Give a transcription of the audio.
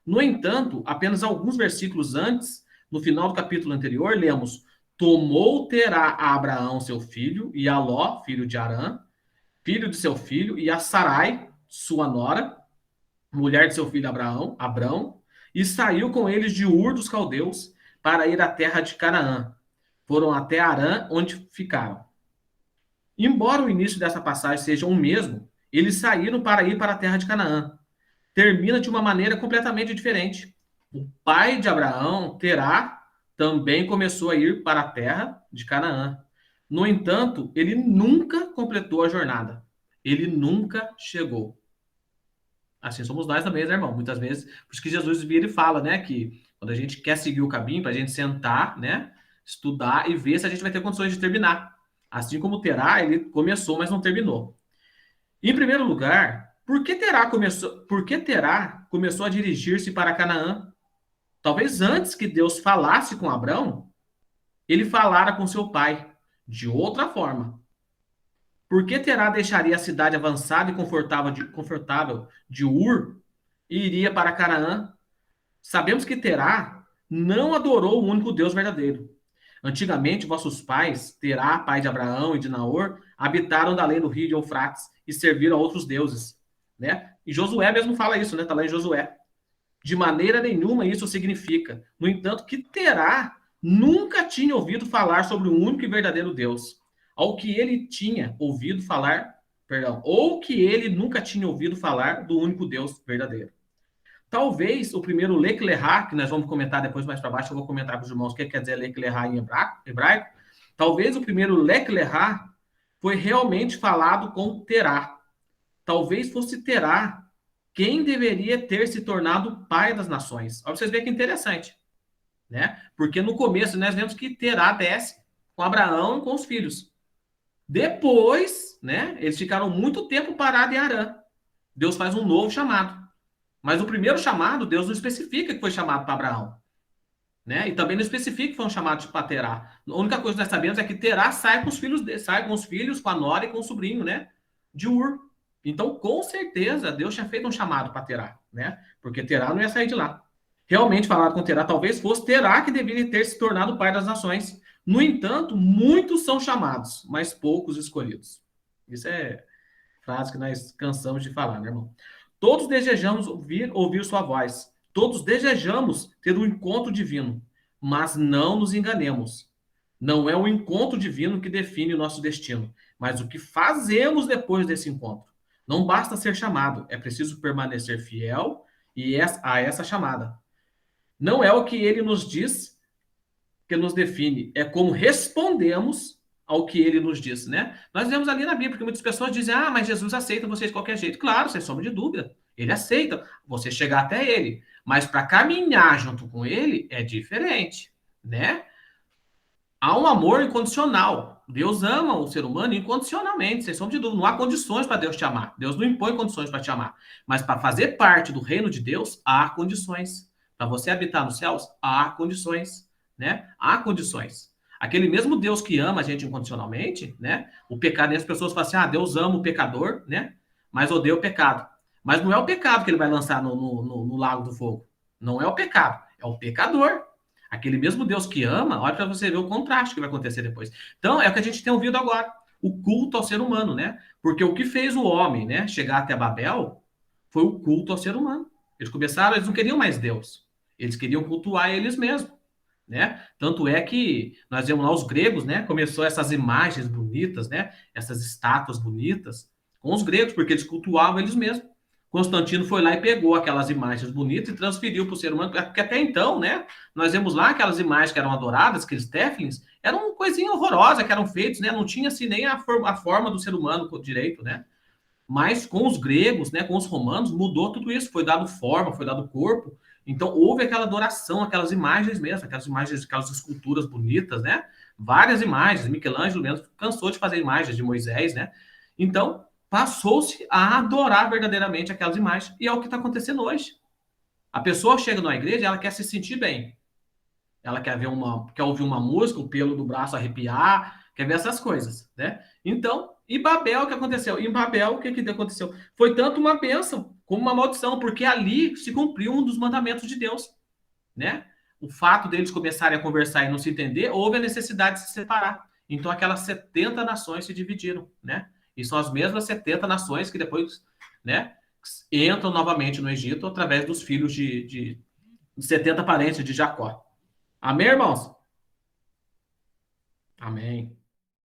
No entanto, apenas alguns versículos antes, no final do capítulo anterior, lemos: tomou Terá a Abraão, seu filho, e a Ló, filho de Arã, filho de seu filho, e a Sarai, sua nora, mulher de seu filho Abrão, e saiu com eles de Ur dos Caldeus para ir à terra de Canaã. Foram até Arã, onde ficaram. Embora o início dessa passagem seja o mesmo, eles saíram para ir para a terra de Canaã. Termina de uma maneira completamente diferente. O pai de Abraão, Terá, também começou a ir para a terra de Canaã. No entanto, ele nunca completou a jornada. Ele nunca chegou. Assim somos nós também, né, irmão? Muitas vezes, por isso que Jesus vira e fala, né, que quando a gente quer seguir o caminho, para a gente sentar, né, estudar e ver se a gente vai ter condições de terminar. Assim como Terá, ele começou, mas não terminou. Em primeiro lugar, por que Terá começou a dirigir-se para Canaã? Talvez antes que Deus falasse com Abrão, ele falara com seu pai de outra forma. Por que Terá deixaria a cidade avançada e confortável de Ur e iria para Canaã? Sabemos que Terá não adorou o único Deus verdadeiro. Antigamente, vossos pais, Terá, pai de Abraão e de Naor, habitaram da além do rio de Eufrates e serviram a outros deuses, né? E Josué mesmo fala isso, né? Tá lá em Josué. De maneira nenhuma isso significa, no entanto, que Terá nunca tinha ouvido falar sobre o único e verdadeiro Deus. Ao que ele tinha ouvido falar, perdão, ou que ele nunca tinha ouvido falar do único Deus verdadeiro. Talvez o primeiro Lek Lehá, que nós vamos comentar depois mais para baixo, eu vou comentar com os irmãos o que quer dizer Lek Lehá em hebraico. Talvez o primeiro Lek Lehá foi realmente falado com Terá. Talvez fosse Terá quem deveria ter se tornado pai das nações. Olha, vocês verem que interessante, né? Porque no começo nós vemos que Terá desce com Abraão e com os filhos. Depois, né, eles ficaram muito tempo parados em Arã. Deus faz um novo chamado. Mas o primeiro chamado, Deus não especifica que foi chamado para Abraão. Né? E também não especifica que foi um chamado para Terá. A única coisa que nós sabemos é que Terá sai com os filhos, sai com os filhos, com a nora e com o sobrinho, né? De Ur. Então, com certeza, Deus tinha feito um chamado para Terá, né? Porque Terá não ia sair de lá. Realmente, falado com Terá, talvez fosse Terá que deveria ter se tornado pai das nações. No entanto, muitos são chamados, mas poucos escolhidos. Isso é frase que nós cansamos de falar, né, irmão? Todos desejamos ouvir sua voz. Todos desejamos ter um encontro divino. Mas não nos enganemos. Não é o encontro divino que define o nosso destino, mas o que fazemos depois desse encontro. Não basta ser chamado, é preciso permanecer fiel a essa chamada. Não é o que ele nos diz que nos define, é como respondemos ao que ele nos diz, né? Nós vemos ali na Bíblia, porque muitas pessoas dizem, mas Jesus aceita vocês de qualquer jeito. Claro, sem sombra de dúvida. Ele aceita você chegar até ele. Mas para caminhar junto com ele é diferente, né? Há um amor incondicional. Deus ama o ser humano incondicionalmente, sem sombra de dúvida. Não há condições para Deus te amar. Deus não impõe condições para te amar. Mas para fazer parte do reino de Deus, há condições. Para você habitar nos céus, há condições, né? Há condições. Aquele mesmo Deus que ama a gente incondicionalmente, né? O pecado, as pessoas falam assim, Deus ama o pecador, né? Mas odeia o pecado. Mas não é o pecado que ele vai lançar no lago do fogo. Não é o pecado, é o pecador. Aquele mesmo Deus que ama, olha para você ver o contraste que vai acontecer depois. Então, é o que a gente tem ouvido agora. O culto ao ser humano, né? Porque o que fez o homem, né, chegar até Babel foi o culto ao ser humano. Eles não queriam mais Deus. Eles queriam cultuar eles mesmos, né? Tanto é que nós vemos lá os gregos, né? Começou essas imagens bonitas, né? Essas estátuas bonitas com os gregos, porque eles cultuavam eles mesmos. Constantino foi lá e pegou aquelas imagens bonitas e transferiu para o ser humano, porque até então, né, nós vemos lá aquelas imagens que eram adoradas, aqueles teflins, eram coisinha horrorosa que eram feitos, né, não tinha assim nem a forma do ser humano direito, né, mas com os gregos, né, com os romanos, mudou tudo isso, foi dado forma, foi dado corpo, então houve aquela adoração, aquelas imagens mesmo, aquelas imagens, aquelas esculturas bonitas, né, várias imagens, Michelangelo mesmo cansou de fazer imagens de Moisés, né, então passou-se a adorar verdadeiramente aquelas imagens. E é o que está acontecendo hoje. A pessoa chega numa igreja, ela quer se sentir bem. Ela quer ouvir uma música, o pelo do braço arrepiar, quer ver essas coisas, né? Então, e Babel, o que aconteceu? Em Babel, o que aconteceu? Foi tanto uma bênção como uma maldição, porque ali se cumpriu um dos mandamentos de Deus, né? O fato deles começarem a conversar e não se entender, houve a necessidade de se separar. Então aquelas 70 nações se dividiram, né? E são as mesmas 70 nações que depois, né, entram novamente no Egito através dos filhos de 70 parentes de Jacó. Amém, irmãos? Amém.